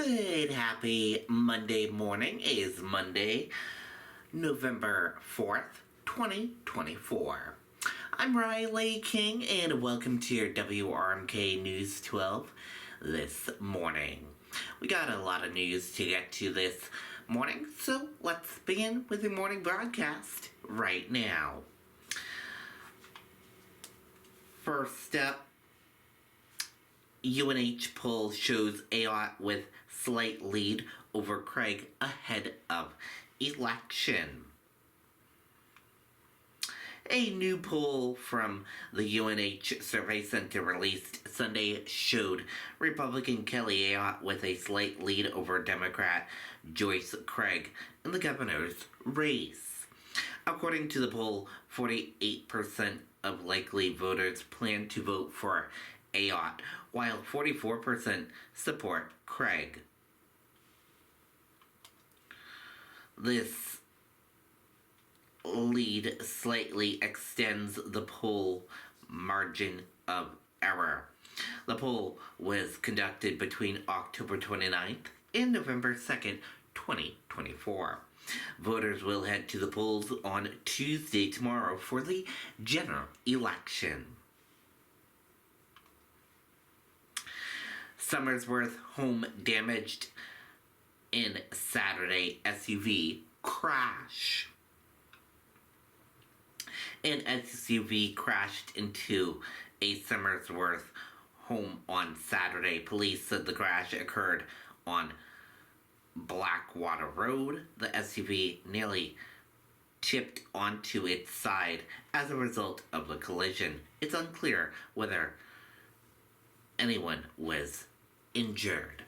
Good, happy Monday morning. Is Monday, November 4th, 2024. I'm Riley King, and welcome to your WRMK News 12 this morning. We got a lot of news to get to this morning, so let's begin with the morning broadcast right now. First up, UNH poll shows Ayotte with slight lead over Craig ahead of election. A new poll from the UNH Survey Center released Sunday showed Republican Kelly Ayotte with a slight lead over Democrat Joyce Craig in the governor's race. According to the poll, 48% of likely voters plan to vote for Ayotte, while 44% support Craig. This lead slightly extends the poll margin of error. The poll was conducted between October 29th and November 2nd, 2024. Voters will head to the polls on Tuesday tomorrow for the general election. Somersworth home damaged in Saturday SUV crash. An SUV crashed into a Somersworth home on Saturday. Police said the crash occurred on Blackwater Road. The SUV nearly tipped onto its side as a result of the collision. It's unclear whether anyone was injured.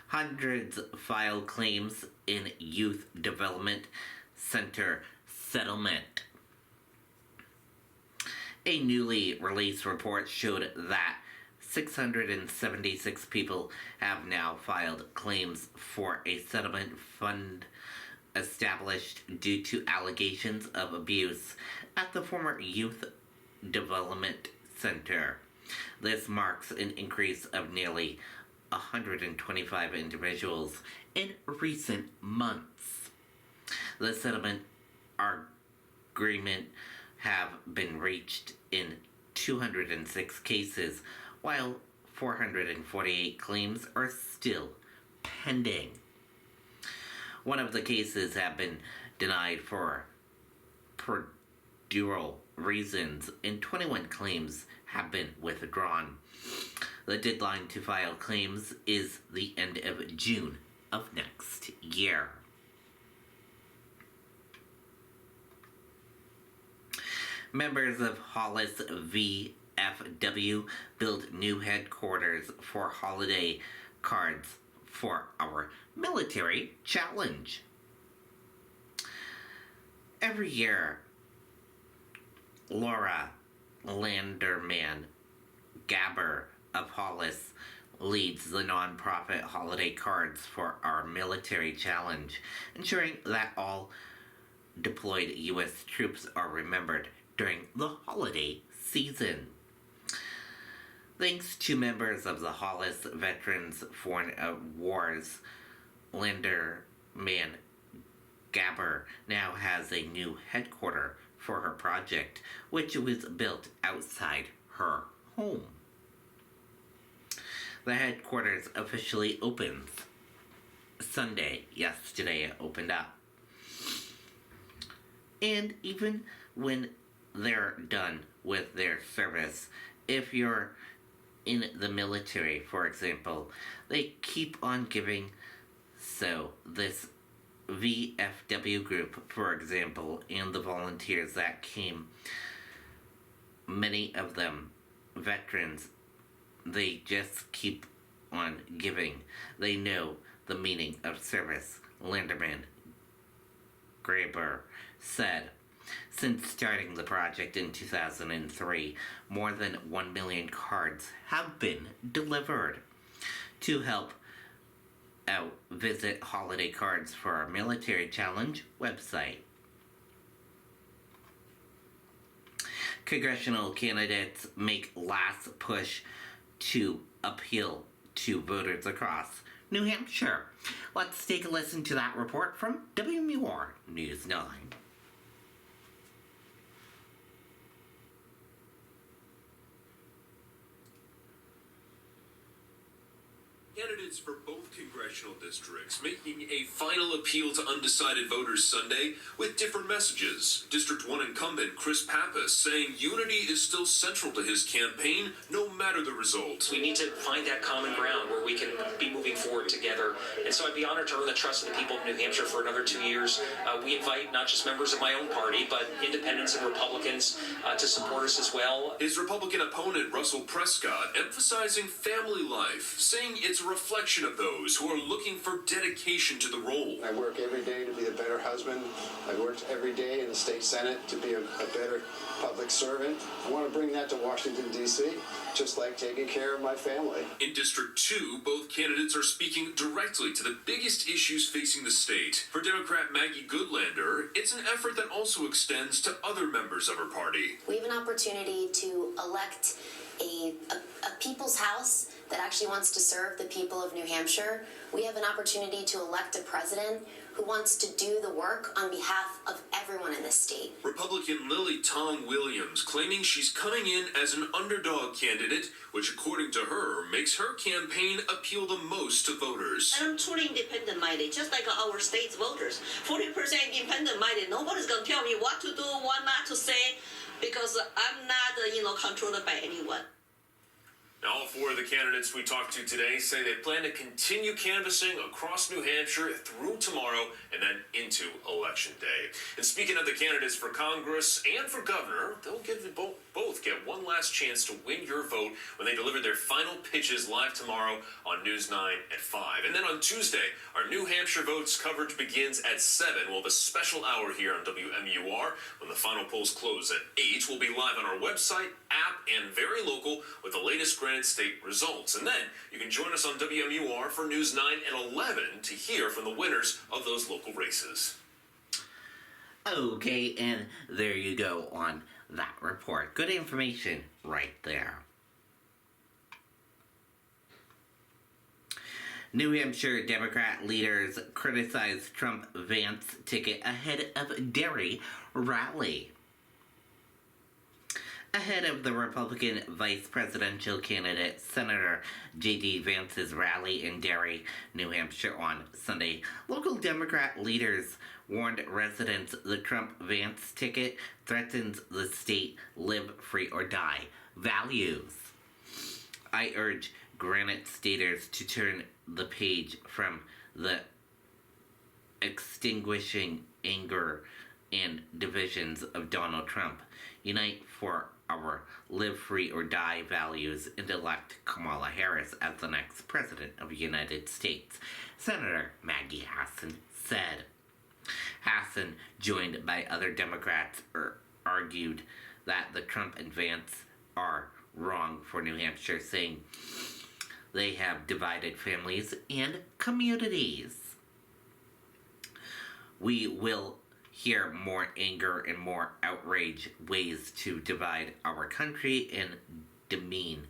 Hundreds file claims in Youth Development Center settlement. A newly released report showed that 676 people have now filed claims for a settlement fund established due to allegations of abuse at the former Youth Development Center. This marks an increase of nearly 125 individuals in recent months. The settlement agreement have been reached in 206 cases, while 448 claims are still pending. One of the cases have been denied for procedural reasons, and 21 claims have been withdrawn. The deadline to file claims is the end of June of next year. Members of Hollis VFW build new headquarters for holiday cards for our military challenge. Every year, Laura Landerman Gabber of Hollis leads the nonprofit holiday cards for our military challenge, ensuring that all deployed U.S. troops are remembered during the holiday season. Thanks to members of the Hollis Veterans Foreign Wars, Landerman Gabber now has a new headquarters for her project, which was built outside her home. The headquarters officially opens Sunday. Yesterday it opened up. And even when they're done with their service, if you're in the military, for example, they keep on giving. So this VFW group, for example, and the volunteers that came, many of them veterans, they just keep on giving. They know the meaning of service, Landerman Graber said. Since starting the project in 2003, more than 1 million cards have been delivered. To help out, visit holiday cards for our military challenge website. Congressional candidates make last push to appeal to voters across New Hampshire. Let's take a listen to that report from WMUR News 9. Candidates for both congressional districts making a final appeal to undecided voters Sunday with different messages. District 1 incumbent Chris Pappas saying unity is still central to his campaign no matter the result. We need to find that common ground where we can be moving forward together. And so I'd be honored to earn the trust of the people of New Hampshire for another 2 years. We invite not just members of my own party, but independents and Republicans to support us as well. His Republican opponent, Russell Prescott, emphasizing family life, saying it's a reflection of those who are looking for dedication to the role. I work every day to be a better husband. I worked every day in the state senate to be a better public servant. I want to bring that to Washington, D.C., just like taking care of my family. In District 2, both candidates are speaking directly to the biggest issues facing the state. For Democrat Maggie Goodlander, it's an effort that also extends to other members of her party. We have an opportunity to elect a people's house that actually wants to serve the people of New Hampshire. We have an opportunity to elect a president who wants to do the work on behalf of everyone in this state. Republican Lily Tong Williams claiming she's coming in as an underdog candidate, which according to her makes her campaign appeal the most to voters. I'm truly independent-minded, just like our state's voters. 40% independent-minded. Nobody's going to tell me what to do, what not to say, because I'm not, controlled by anyone. Now, all four of the candidates we talked to today say they plan to continue canvassing across New Hampshire through tomorrow and then into Election Day. And speaking of the candidates for Congress and for governor, they'll both get one last chance to win your vote when they deliver their final pitches live tomorrow on News 9 at 5. And then on Tuesday, our New Hampshire votes coverage begins at 7. Well, the special hour here on WMUR, when the final polls close at 8, will be live on our website, app, and very local with the latest Granite State results. And then you can join us on WMUR for News 9 and 11 to hear from the winners of those local races. Okay, and there you go on that report. Good information right there. New Hampshire Democrat leaders criticized Trump-Vance ticket ahead of Derry rally. Ahead of the Republican vice presidential candidate Senator J.D. Vance's rally in Derry, New Hampshire on Sunday, local Democrat leaders warned residents the Trump-Vance ticket threatens the state live, free, or die values. I urge Granite Staters to turn the page from the extinguishing anger and divisions of Donald Trump. Unite for our live, free, or die values and elect Kamala Harris as the next president of the United States, Senator Maggie Hassan said. Hassan, joined by other Democrats, argued that the Trump and Vance are wrong for New Hampshire, saying they have divided families and communities. We will hear more anger and more outrage, ways to divide our country and demean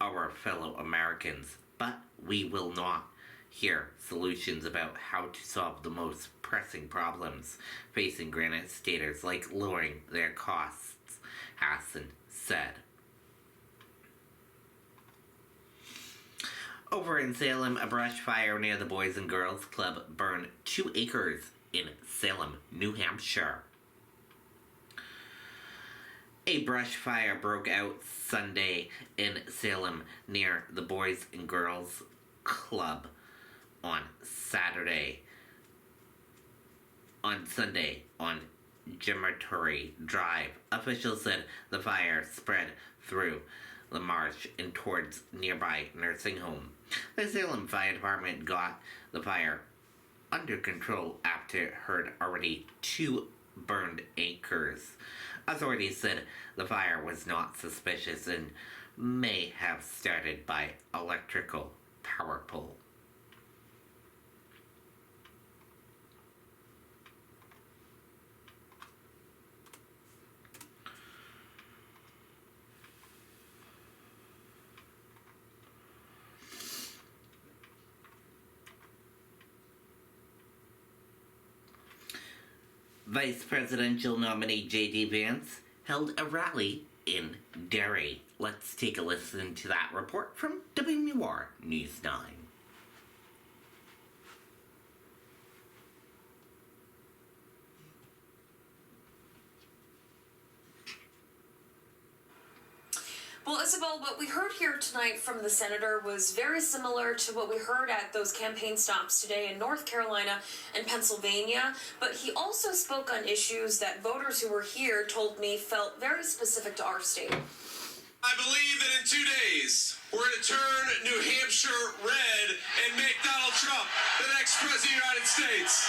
our fellow Americans, but we will not hear solutions about how to solve the most pressing problems facing Granite Staters, like lowering their costs, Hassan said. Over in Salem, a brush fire near the Boys and Girls Club burned 2 acres in Salem, New Hampshire. A brush fire broke out Sunday in Salem near the Boys and Girls Club on Sunday on Cemetery Drive. Officials said the fire spread through the marsh and towards nearby nursing home. The Salem Fire Department got the fire under control after it heard already 2 burned acres. Authorities said the fire was not suspicious and may have started by electrical power pole. Vice presidential nominee J.D. Vance held a rally in Derry. Let's take a listen to that report from WR News 9. Well, Isabel, what we heard here tonight from the senator was very similar to what we heard at those campaign stops today in North Carolina and Pennsylvania, but he also spoke on issues that voters who were here told me felt very specific to our state. I believe that in 2 days, we're going to turn New Hampshire red and make Donald Trump the next president of the United States.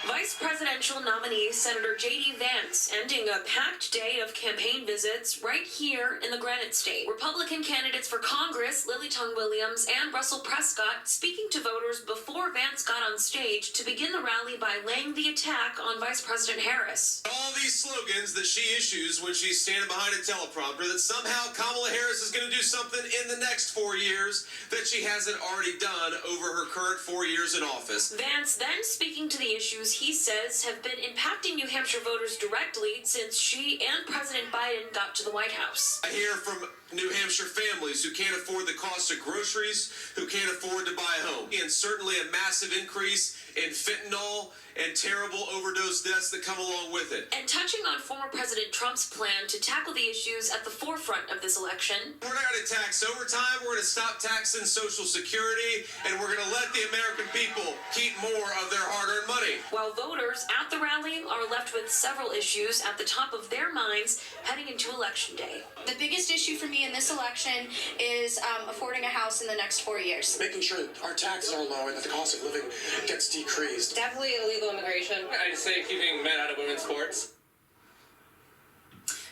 Vice presidential nominee Senator J.D. Vance ending a packed day of campaign visits right here in the Granite State. Republican candidates for Congress, Lily Tung Williams and Russell Prescott, speaking to voters before Vance got on stage to begin the rally by laying the attack on Vice President Harris. All these slogans that she issues when she's standing behind a teleprompter, that somehow Kamala Harris is going to do something in the next 4 years that she hasn't already done over her current 4 years in office. Vance then speaking to the issues he says have been impacting New Hampshire voters directly since she and President Biden got to the White House. I hear from New Hampshire families who can't afford the cost of groceries, who can't afford to buy a home, and certainly a massive increase in fentanyl and terrible overdose deaths that come along with it. And touching on former President Trump's plan to tackle the issues at the forefront of this election. We're not going to tax overtime, we're going to stop taxing Social Security, and we're going to let the American people keep more of their hard-earned money. While voters at the rally are left with several issues at the top of their minds heading into Election Day. The biggest issue for me in this election is affording a house in the next 4 years. Making sure that our taxes are low and that the cost of living gets decreased. Definitely illegal immigration. I'd say keeping men out of women's sports.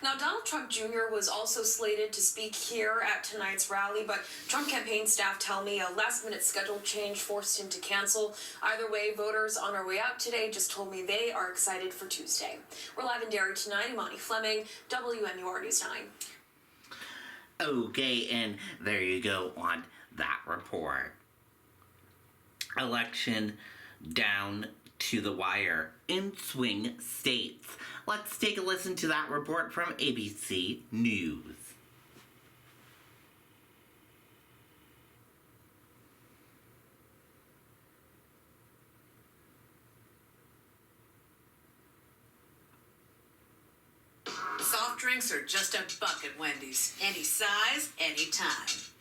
Now, Donald Trump Jr. was also slated to speak here at tonight's rally, but Trump campaign staff tell me a last-minute schedule change forced him to cancel. Either way, voters on our way out today just told me they are excited for Tuesday. We're live in Derry tonight. Imani Fleming, WMUR News 9. Okay, and there you go on that report. Election down to the wire in swing states. Let's take a listen to that report from ABC News. Soft drinks are just a buck at Wendy's. Any size, any time.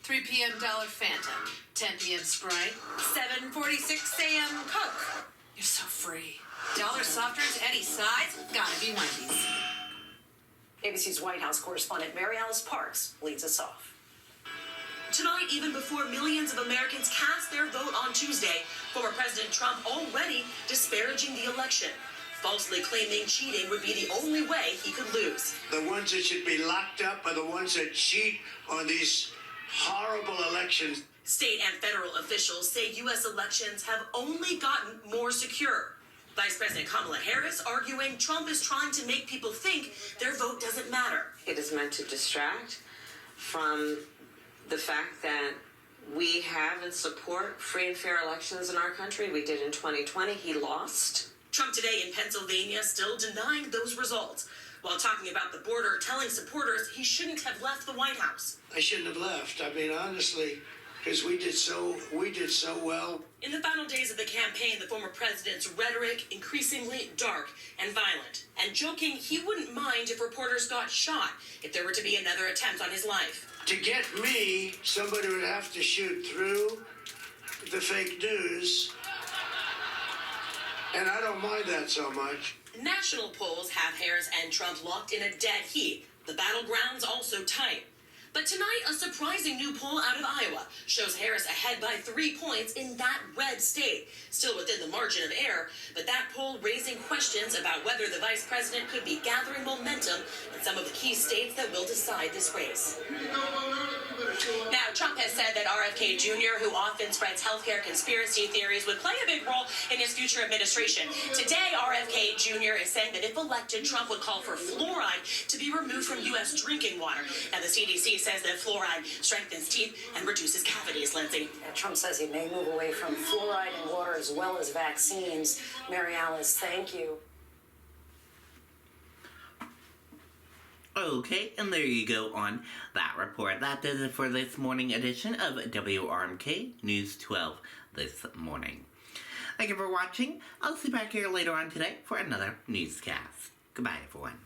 3 p.m. Dollar Phantom, 10 p.m. Sprite, 7:46 a.m. Coke. You're so free. Dollar soft drinks, any size, gotta be Wendy's. ABC's White House correspondent Mary Alice Parks leads us off. Tonight, even before millions of Americans cast their vote on Tuesday, former President Trump already disparaging the election, falsely claiming cheating would be the only way he could lose. The ones that should be locked up are the ones that cheat on these horrible elections. State and federal officials say U.S. elections have only gotten more secure. Vice President Kamala Harris arguing Trump is trying to make people think their vote doesn't matter. It is meant to distract from the fact that we have and support free and fair elections in our country. We did in 2020. He lost. Trump today in Pennsylvania still denying those results, while talking about the border, telling supporters he shouldn't have left the White House. I shouldn't have left. I mean, honestly, because we did so well. In the final days of the campaign, the former president's rhetoric increasingly dark and violent, and joking he wouldn't mind if reporters got shot if there were to be another attempt on his life. To get me, somebody would have to shoot through the fake news, and I don't mind that so much. National polls have Harris and Trump locked in a dead heat. The battleground's also tight. But tonight, a surprising new poll out of Iowa shows Harris ahead by 3 points in that red state, still within the margin of error, but that poll raising questions about whether the vice president could be gathering momentum in some of the key states that will decide this race. Now, Trump has said that RFK Jr., who often spreads healthcare conspiracy theories, would play a big role in his future administration. Today, RFK Jr. is saying that if elected, Trump would call for fluoride to be removed from U.S. drinking water. Now, the CDC says that fluoride strengthens teeth and reduces cavities, Lindsay. And Trump says he may move away from fluoride in water as well as vaccines. Mary Alice, thank you. Okay, and there you go on that report. That does it for this morning edition of WRMK News 12 this morning. Thank you for watching. I'll see you back here later on today for another newscast. Goodbye, everyone.